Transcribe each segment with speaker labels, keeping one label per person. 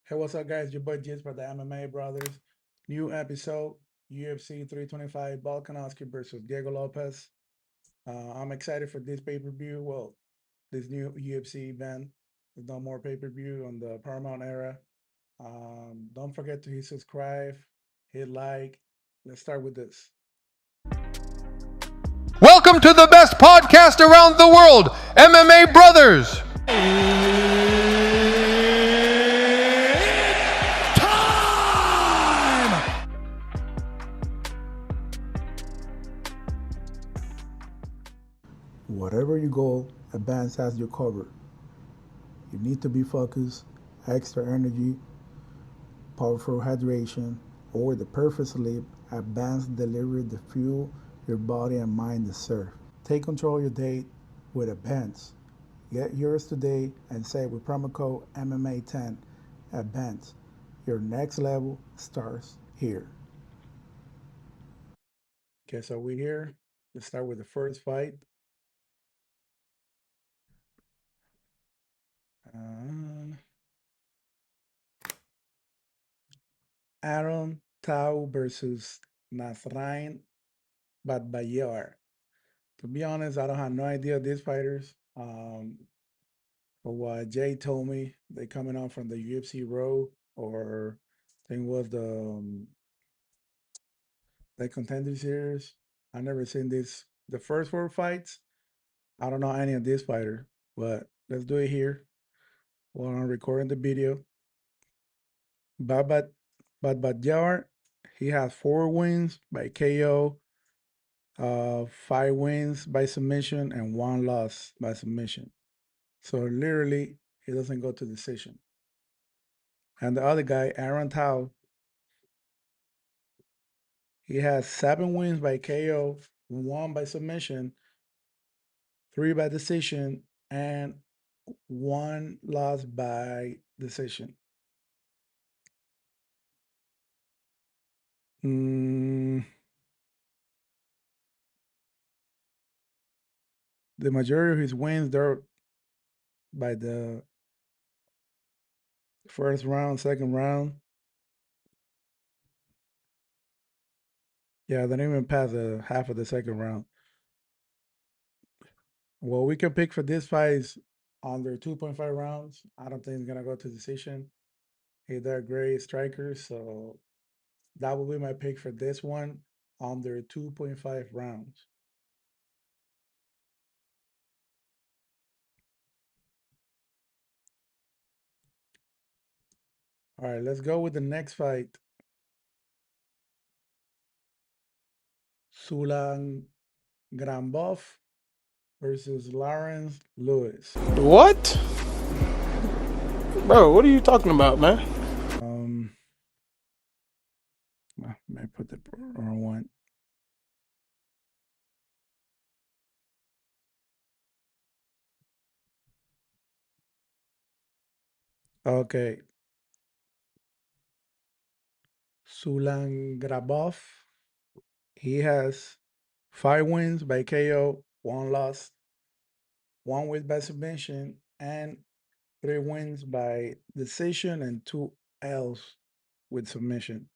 Speaker 1: Hey, what's up, guys? Your boy Jiz for the MMA Brothers. New episode UFC 325 Volkanovski versus Diego Lopes. I'm excited for this pay per view. Well, this new UFC event. There's no more pay per view on the Paramount era. Don't forget to hit subscribe, hit like. Let's start with this.
Speaker 2: Welcome to the best podcast around the world, MMA Brothers.
Speaker 3: Whatever your goal, Advance has you covered. You need to be focused, extra energy, powerful hydration, or the perfect sleep. Advance delivers the fuel your body and mind deserve. Take control of your day with Advance. Get yours today and save with promo code MMA10. Advance. Your next level starts here.
Speaker 1: Okay, so we're here. Let's start with the first fight. Uh, Aaron Tau versus Nasrain Batbayar. To be honest, I don't have no idea of these fighters. But what Jay told me, they coming out from the UFC row, or I think was the contender series. I never seen this. The first four fights, I don't know any of these fighters, but let's do it here while I'm recording the video. Babat Badjar, he has 4 wins by KO, 5 wins by submission, and 1 loss by submission. So literally, he doesn't go to decision. And the other guy, Aaron Tao, he has 7 wins by KO, 1 by submission, 3 by decision, and 1 loss by decision. Mm, the majority of his wins, they're by the first round, second round. Yeah, they didn't even pass the half of the second round. What we can pick for this fight is under 2.5 rounds. I don't think it's gonna go to decision. They're great strikers, so that will be my pick for this one under 2.5 rounds. All right, let's go with the next fight. Sulangrangbo versus Lawrence Lui.
Speaker 4: What? Bro, what are you talking about, man?
Speaker 1: Um, I put the wrong one. Okay, Sulangrangbo. He has 5 wins by KO, 1 loss, 1 win by submission, and 3 wins by decision, and 2 L's with submission.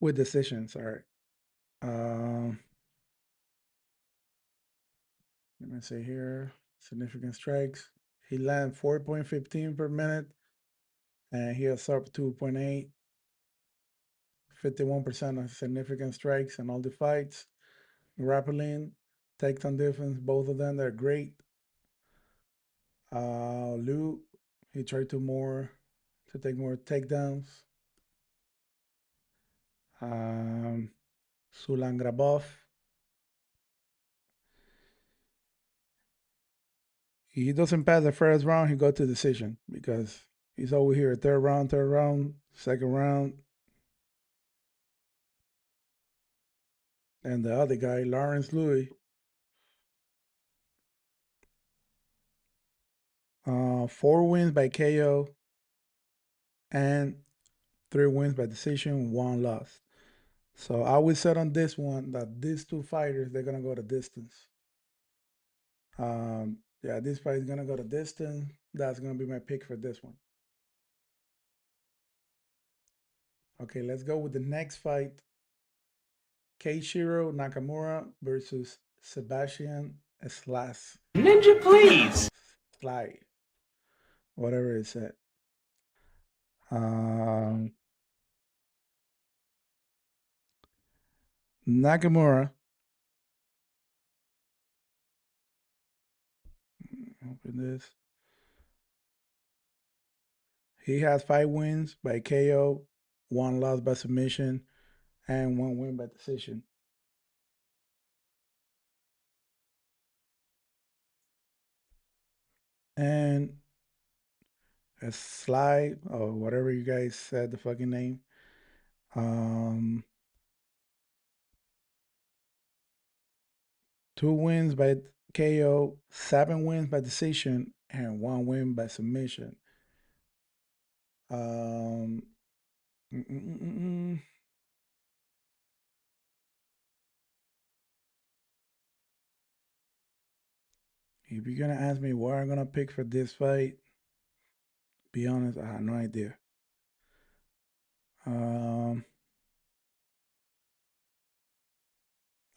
Speaker 1: With decision, sorry. Um, Let me see here. Significant strikes. He landed 4.15 per minute, and he has up 2.8. 51% of significant strikes in all the fights. Grappling, takedown defense, both of them, they're great. Liu, he tried to take more takedowns. Um, Sulangrangbo, he doesn't pass the first round, he go to decision because he's over here third round, second round. And the other guy, Lawrence Lui, 4 wins by KO and 3 wins by decision, 1 loss. So I would set on this one that these two fighters, they're gonna go the distance. Yeah, this fight is gonna go the distance. That's gonna be my pick for this one. Okay, let's go with the next fight. Keiichiro Nakamura versus Sebastian Slash.
Speaker 5: Ninja, please.
Speaker 1: Szalay. Whatever it said. Nakamura. Open this. He has 5 wins by KO, 1 loss by submission, and 1 win by decision. And a Szalay, or whatever you guys said the fucking name. 2 wins by KO, 7 wins by decision, and 1 win by submission. Um, mm, mm, mm, mm. If you're gonna ask me what I'm gonna pick for this fight, be honest, I have no idea. I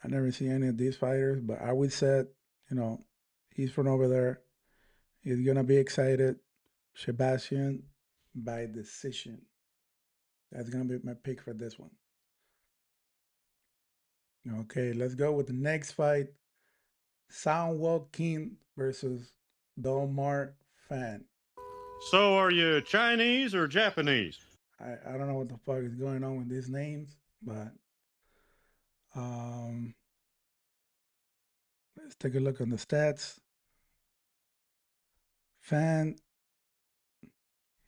Speaker 1: never see any of these fighters, but I would say, he's from over there. He's gonna be excited. Sebastian by decision. That's gonna be my pick for this one. Okay, let's go with the next fight. Sangwook Kim versus Dolmar Fan.
Speaker 6: So are you Chinese or Japanese?
Speaker 1: I don't know what the fuck is going on with these names, but let's take a look on the stats. Fan,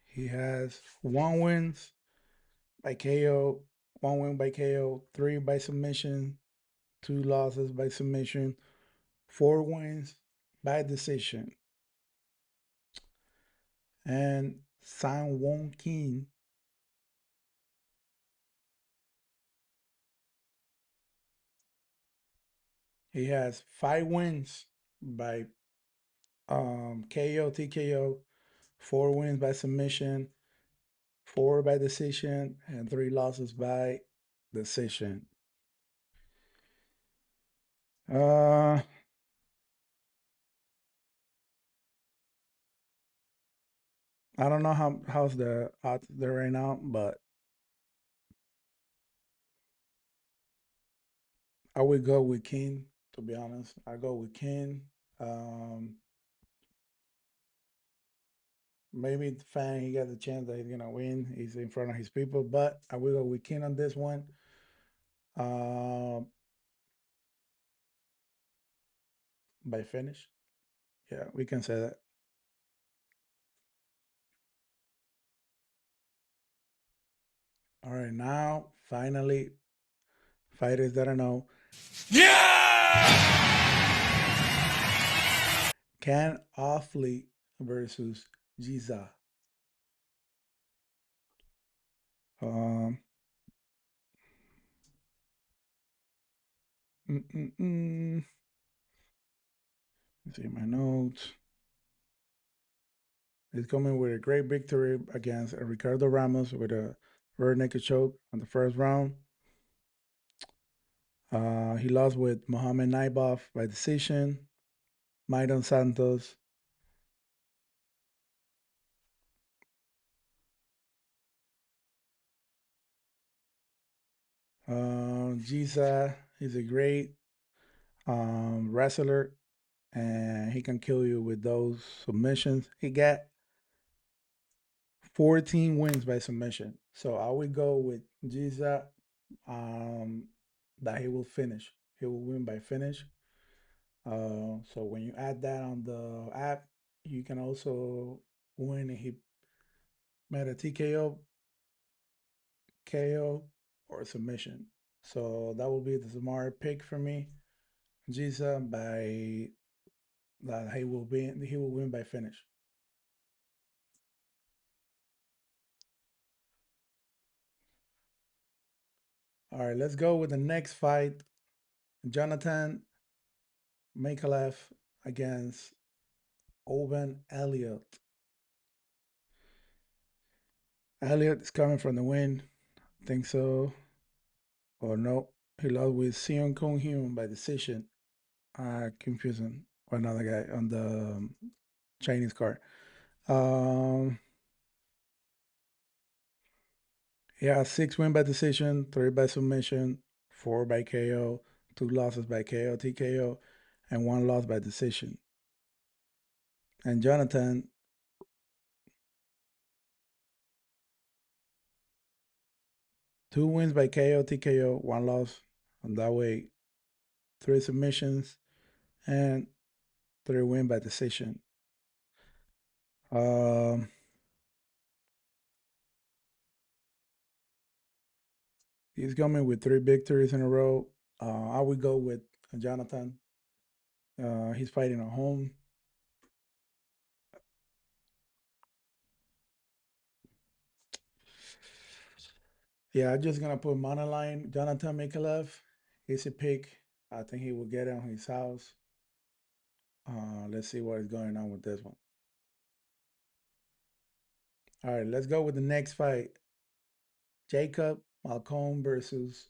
Speaker 1: he has 1 wins by KO, 1 win by KO, 3 by submission, 2 losses by submission, 4 wins by decision. And Sangwook Kim, he has 5 wins by KO, TKO, 4 wins by submission, 4 by decision, and 3 losses by decision. I don't know how's the odds there right now, but I would go with King. To be honest, I go with King. Maybe the fan he got the chance that he's gonna win. He's in front of his people, but I will go with King on this one. By finish, yeah, we can say that. All right, now finally, fighters that I know. Kaan Ofli versus Yizha. Um, Let's see my notes. He's coming with a great victory against Ricardo Ramos with a rear naked choke on the first round. He lost with Mohamed Naibov by decision. Maidon Santos. Yizha, he's a great wrestler, and he can kill you with those submissions. He got 14 wins by submission. So I would go with Yizha that he will finish. He will win by finish. So when you add that on the app, you can also win if he made a TKO, KO, or submission. So that will be the smart pick for me. Yizha by that he will win by finish. All right, let's go with the next fight. Jonathan Micallef against Oban Elliott. Elliott is coming from the win Think so. Or no. He lost with Seon Kong Hyun by decision. Confusing. Or another guy on the Chinese card. Um, he has 6 wins by decision, 3 by submission, 4 by KO, 2 losses by KO, TKO, and 1 loss by decision. And Jonathan, two wins by KO, TKO, 1 loss. And that way, 3 submissions and 3 wins by decision. He's coming with 3 victories in a row. I would go with Jonathan. He's fighting at home. Yeah, I'm just gonna put monoline Jonathan Micallef. He's a pick. I think he will get it on his house. Let's see what is going on with this one. All right, let's go with the next fight. Jacob Malkoun versus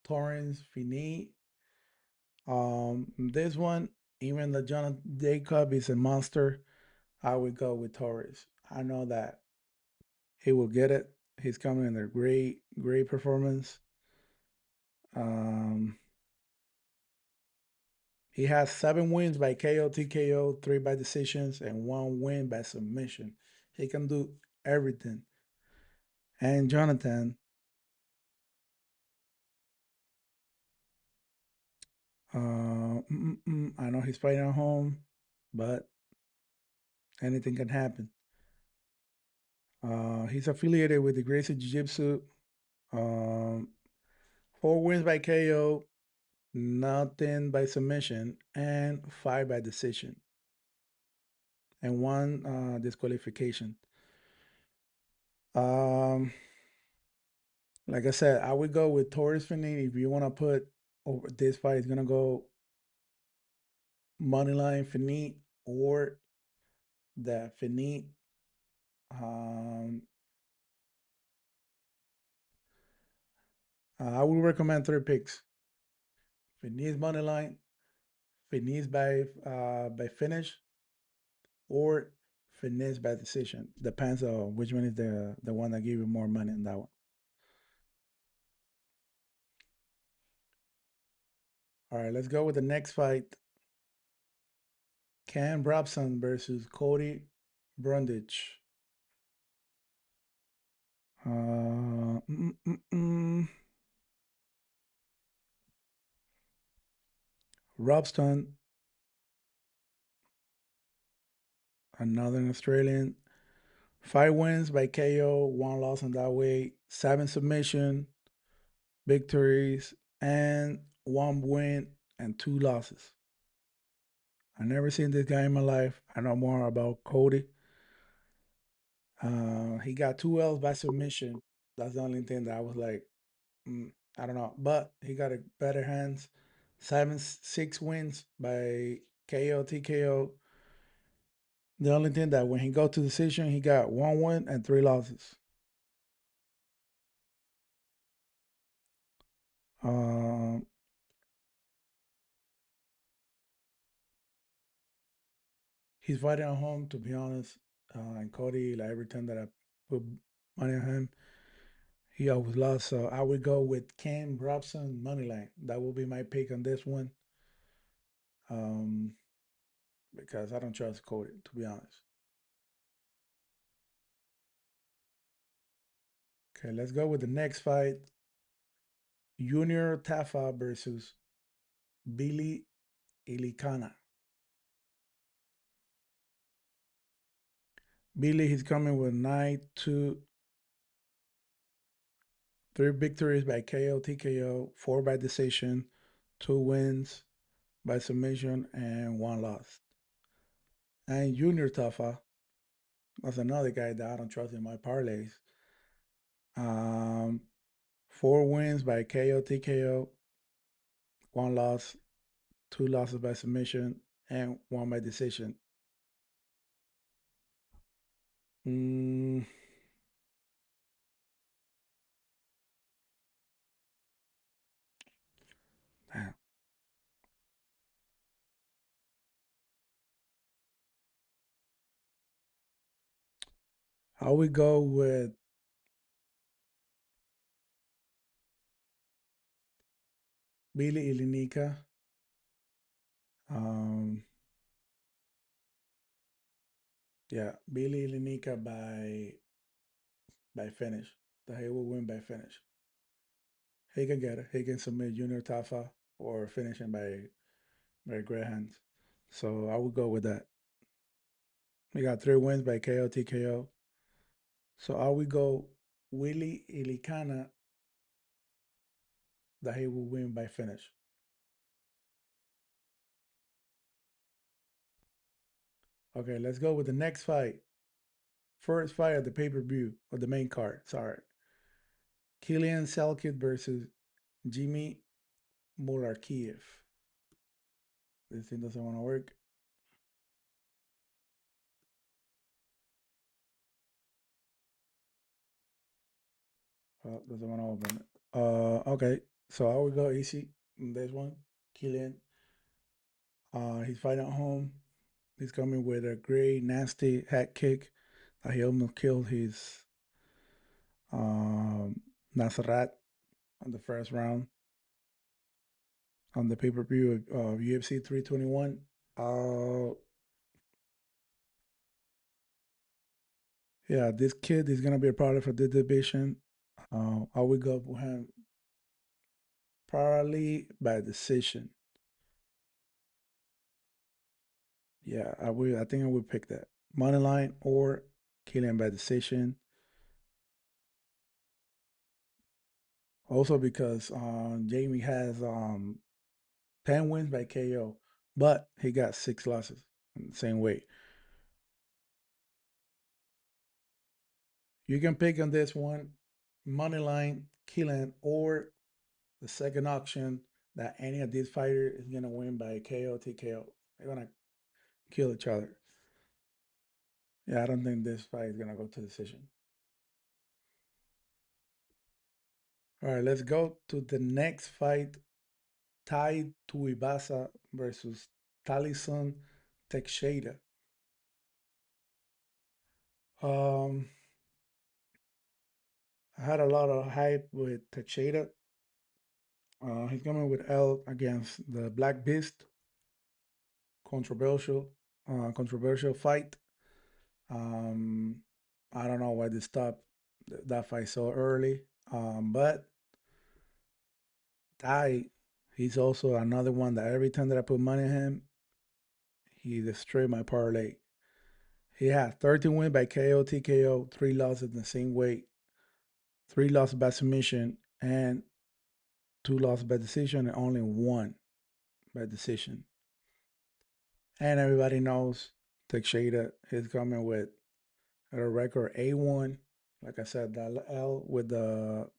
Speaker 1: Torrez Finney. This one, even though Jonathan Jacob is a monster, I would go with Torrez. I know that he will get it. He's coming in a great performance. Um, he has 7 wins by KO, TKO, 3 by decisions, and 1 win by submission. He can do everything. And Jonathan, I know he's fighting at home, but anything can happen. He's affiliated with the Gracie Jiu-Jitsu. Um, 4 wins by KO, nothing by submission, and 5 by decision, and 1 disqualification. Um, like I said, I would go with Torrez Finney. If you want to put over this fight, is gonna go moneyline Finney or the Finney. Um, I would recommend 3 picks. Finney's moneyline, Finney's by finish, or Finney's by decision. Depends on which one is the one that give you more money in that one. All right, let's go with the next fight. Kaan Robson versus Cody Brundage. Uh, mm, mm, mm. Rowston, another Australian. 5 wins by KO, 1 loss on that way, 7 submission victories, and 1 win and 2 losses. I never seen this guy in my life. I know more about Cody. He got 2 L's by submission. That's the only thing that I was like, I don't know. But he got a better hands. 6 wins by KO, TKO. The only thing that when he go to decision, he got 1 win and 3 losses. Um, he's fighting at home, to be honest. And Cody, like every time that I put money on him, he always lost. So I would go with Kaan Robson moneyline. That will be my pick on this one. Because I don't trust Cody, to be honest. Okay, let's go with the next fight. Junior Tafa versus Billy Elekana. Billy, he's coming with 9-2, 3 victories by KO, TKO, 4 by decision, 2 wins by submission, and 1 loss. And Junior Tafa, that's another guy that I don't trust in my parlays. 4 wins by KO, TKO, 1 loss, 2 losses by submission, and 1 by decision. Mm, How we go with Billy Ilinica? Um, yeah, Billy Ilinica by finish. That he will win by finish. He can get it. He can submit Junior Tafa or finish him by great hands. So I would go with that. We got 3 wins by KO TKO. So I would go Willie Ilikana that he will win by finish. Okay, let's go with the next fight. First fight of the pay-per-view of the main card. Sorry. Quillan Salkilld versus Jimmy Mullarkey. This thing doesn't want to work. Oh, doesn't want to open it. Okay. So I will go easy in this one. Quillan. He's fighting at home. He's coming with a great nasty head kick. He almost killed his Nasrat on the first round on the pay-per-view of UFC 321. Yeah, this kid is gonna be a product for this division. I will go with him probably by decision. Yeah, I will. I think I will pick that money line or killing by decision. Also because Jamie has 10 wins by KO, but he got 6 losses in the same way. You can pick on this one, money line, killing, or the second option that any of these fighters is gonna win by KO, TKO. They're gonna kill each other. Yeah, I don't think this fight is gonna go to decision. All right, let's go to the next fight. Tai Tuivasa versus Talison Teixeira. Um, I had a lot of hype with Teixeira. He's coming with L against the Black Beast. Controversial, controversial fight. Um, I don't know why they stopped that fight so early. But Tai, he's also another one that every time that I put money on him, he destroyed my parlay. He had 13 wins by KO, TKO, 3 losses in the same weight, 3 losses by submission, and 2 losses by decision, and only 1 by decision. And everybody knows Teixeira is coming with a record A1. Like I said, the L with the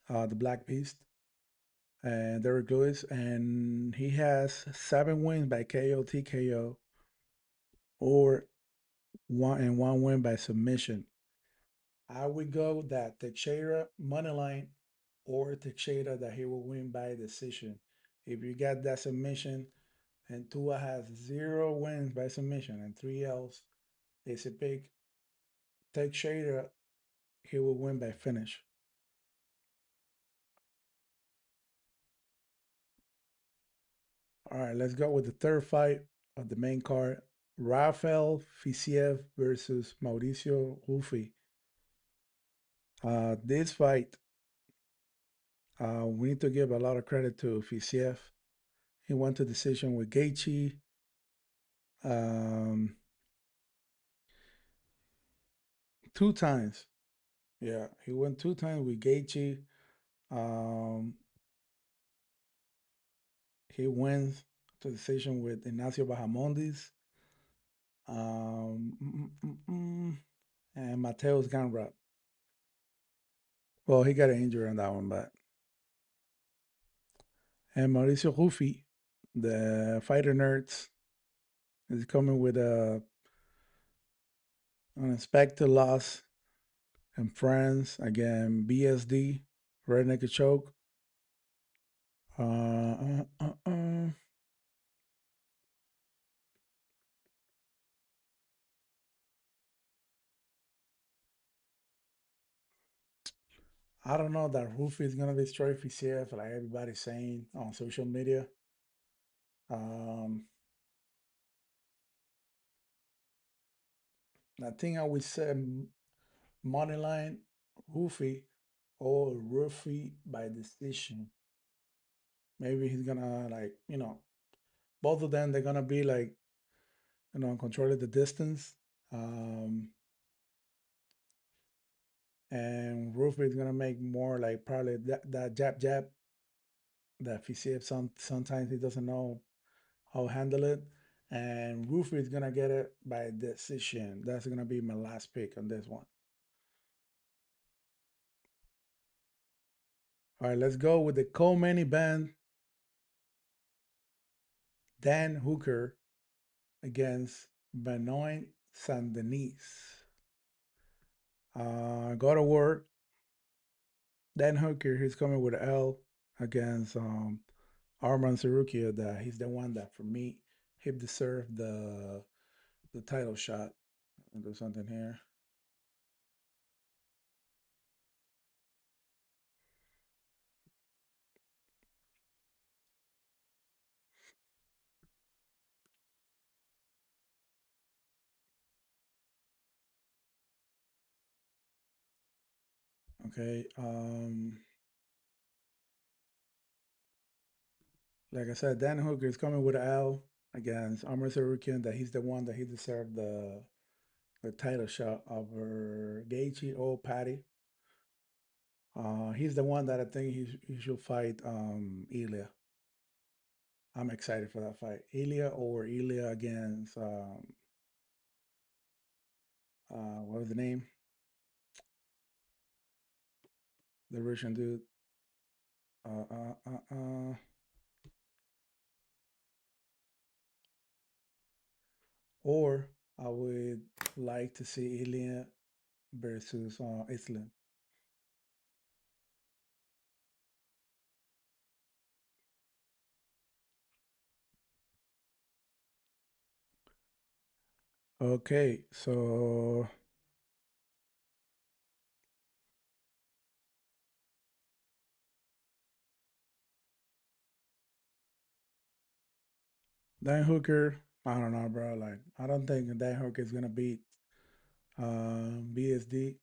Speaker 1: Black Beast and Derek Lewis, and he has 7 wins by KO, TKO, or 1 win by submission. I would go that Teixeira money line or Teixeira that he will win by decision. If you get that submission and Tua has 0 wins by submission and 3 L's, it's a pick. Teixeira, he will win by finish. All right, let's go with the third fight of the main card. Rafael Fiziev versus Mauricio Ruffy. This fight, we need to give a lot of credit to Fiziev. He went to decision with Gaethje. Um, 2 times. Yeah, he went 2 times with Gaethje. Um, he wins to decision with Ignacio Bahamondes. Um, mm, mm, mm, and Mateus Ganrap. Well, he got an injury on that one, but and Mauricio Rufi, the fighter nerds, is coming with a unexpected loss in France again. BSD, Red Naked Choke. Uh, uh, uh, uh. I don't know that Ruffy is gonna destroy Fiziev, like everybody's saying on social media. Um, I think I would say moneyline Ruffy or Ruffy by decision. Maybe he's gonna like both of them. They're gonna be like controlling the distance. Um, and Ruffy is gonna make more like probably that jab that Fiziev sometimes he doesn't know how to handle it. And Ruffy is gonna get it by decision. That's gonna be my last pick on this one. All right, let's go with the co-main event. Dan Hooker against Benoit Saint Denis. Go to work. Dan Hooker, he's coming with an L against Arman Sarukia. That he's the one that for me he deserved the title shot. I'll do something here. Okay. Like I said, Dan Hooker is coming with an L against Arman Sarukian. That he's the one that he deserved the title shot over Gaethje or Patty. He's the one that I think he should fight Ilya. I'm excited for that fight. Ilya against what was the name? The Russian dude. Uh, uh, uh, uh. Or I would like to see Ilya versus Island. Okay, so Dan Hooker, I don't know, bro. Like, I don't think Dan Hooker is gonna beat BSD.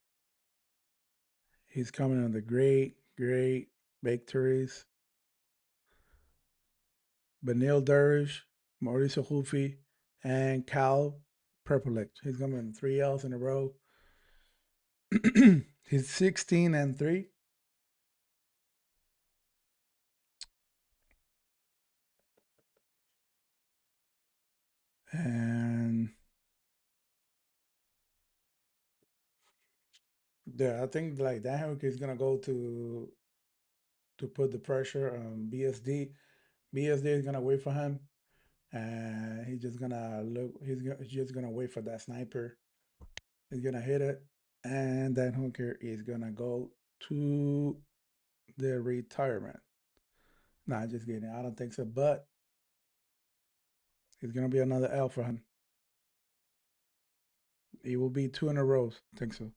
Speaker 1: He's coming on the great victories. Benil Durish, Mauricio Ruffy, and Cal Purplex. He's coming 3 L's in a row. He's 16-3. And yeah, I think like Dan Hooker is gonna go to put the pressure on BSD. BSD is gonna wait for him, and he's just gonna look. He's just gonna wait for that sniper. He's gonna hit it, and Dan Hooker is gonna go to the retirement. Nah, just kidding. I don't think so, but it's gonna be another L for him. It will be 2 in a row. I think so.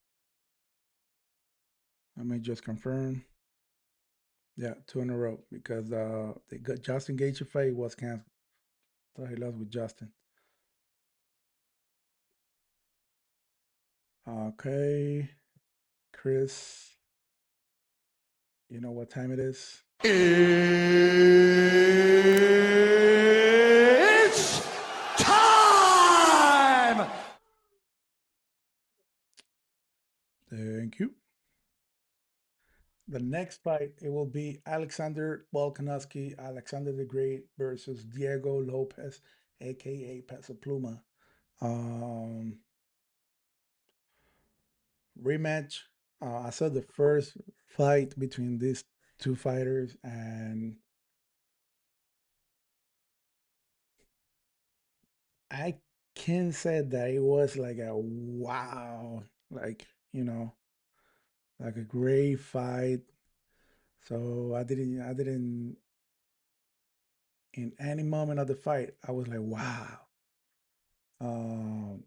Speaker 1: Let me just confirm. Yeah, 2 in a row because they got Justin Gaethje fight was canceled. So he lost with Justin. Okay, Chris, you know what time it is?
Speaker 2: It's time!
Speaker 1: Thank you. The next fight, it will be Alexander Volkanovski, Alexander the Great versus Diego Lopes, aka Peso Pluma. Um, rematch. I saw the first fight between these two fighters, and I can say that it was like a wow, like like a great fight. So I didn't in any moment of the fight, I was like, wow. Um,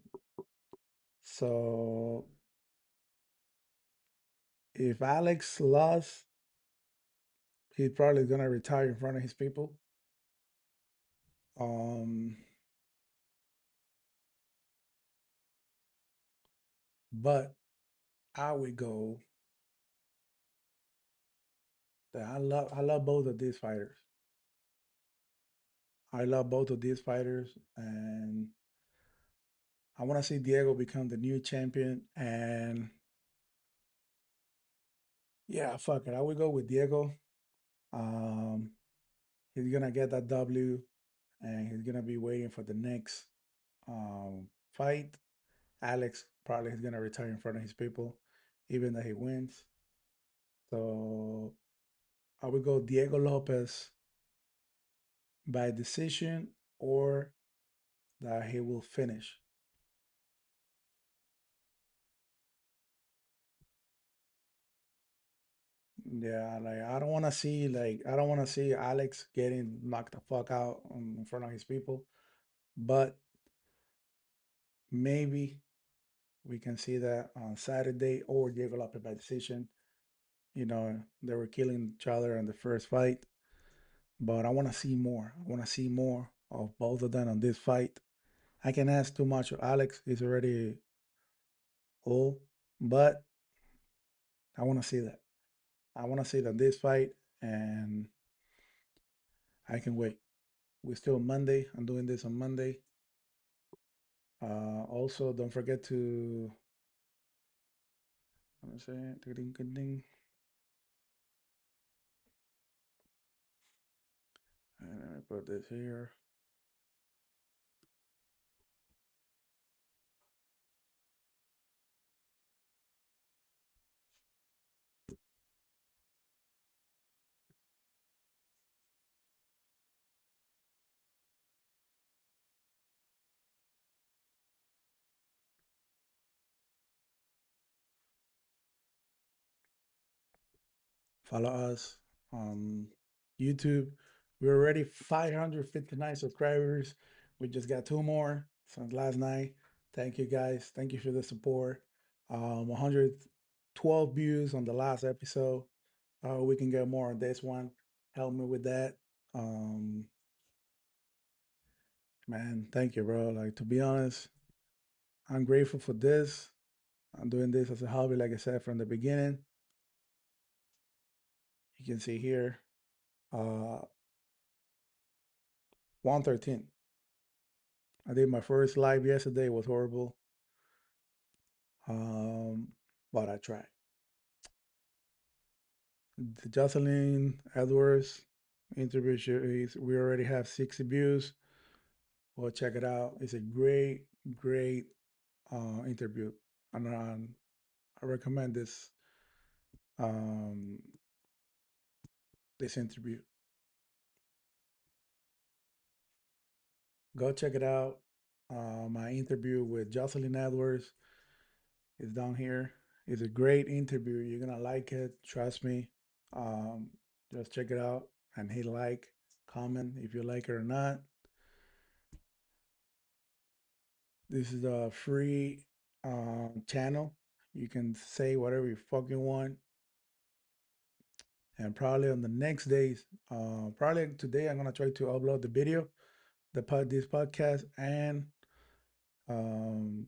Speaker 1: so if Alex lost, he's probably gonna retire in front of his people. Um, but I would go that I love both of these fighters. I love both of these fighters, and I want to see Diego become the new champion. And yeah, fuck it, I would go with Diego. Um, he's gonna get that W, and he's gonna be waiting for the next fight. Alex probably is gonna retire in front of his people, even though he wins. So I would go Diego Lopes by decision or that he will finish. Yeah, like I don't want to see Alex getting knocked the fuck out in front of his people, but maybe we can see that on Saturday or Diego Lopez by decision. You know, they were killing each other in the first fight, but I want to see more. I want to see more of both of them on this fight. I can ask too much of Alex. He's already old, but I want to see that. I want to see that this fight, and I can wait. We're still Monday. I'm doing this on Monday. Also, don't forget to. Let me say, ding, ding, ding. And let me put this here. Follow us on YouTube. We're already 559 subscribers. We just got two more since last night. Thank you guys. Thank you for the support. 112 views on the last episode. We can get more on this one. Help me with that. Um, man, thank you, bro. Like, to be honest, I'm grateful for this. I'm doing this as a hobby, like I said from the beginning. You can see here, 113. I did my first live yesterday. It was horrible, um, but I tried. The Jocelyn Edwards interview, we already have 60 views. Well, check it out. It's a great, great interview, and I recommend um, this interview. Go check it out. My interview with Jocelyn Edwards is down here. It's a great interview. You're gonna like it. Trust me. Um, just check it out and hit like, comment if you like it or not. This is a free channel. You can say whatever you fucking want. And probably on the next days, probably today, I'm gonna try to upload the video, this podcast, and um,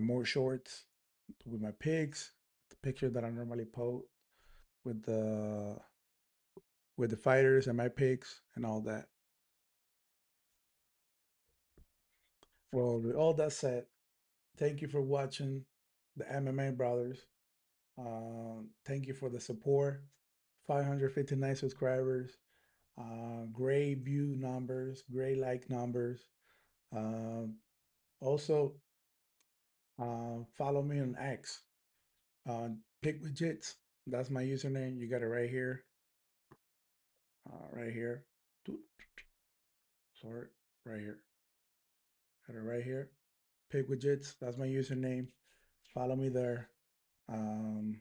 Speaker 1: more shorts with my pigs, the picture that I normally post with the fighters and my pigs and all that. Well, with all that said, thank you for watching the MMA Brothers. Thank you for the support. 559 subscribers. Great view numbers, great like numbers. Um, Also, follow me on X. Pick Widgets. That's my username. You got it right here. Right here. Sorry, right here. Got it right here. Pick Widgets. That's my username. Follow me there. Um,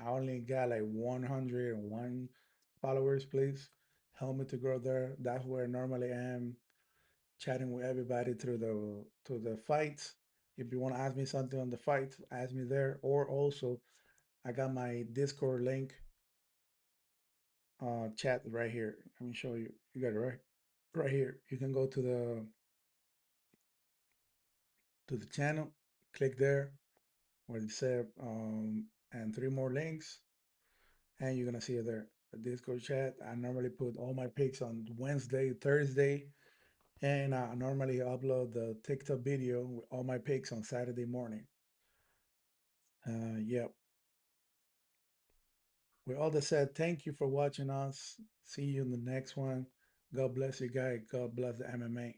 Speaker 1: I only got like 101 followers. Please help me to grow there. That's where I normally am, chatting with everybody through the fights. If you want to ask me something on the fight, ask me there. Or also, I got my Discord link chat right here. Let me show you. You got it right here. You can go to the channel, click there where it said and three more links, and you're gonna see it there. The Discord chat. I normally put all my picks on Wednesday, Thursday, and I normally upload the TikTok video with all my picks on Saturday morning. Yep. With all that said, thank you for watching us. See you in the next one. God bless you guys. God bless the MMA.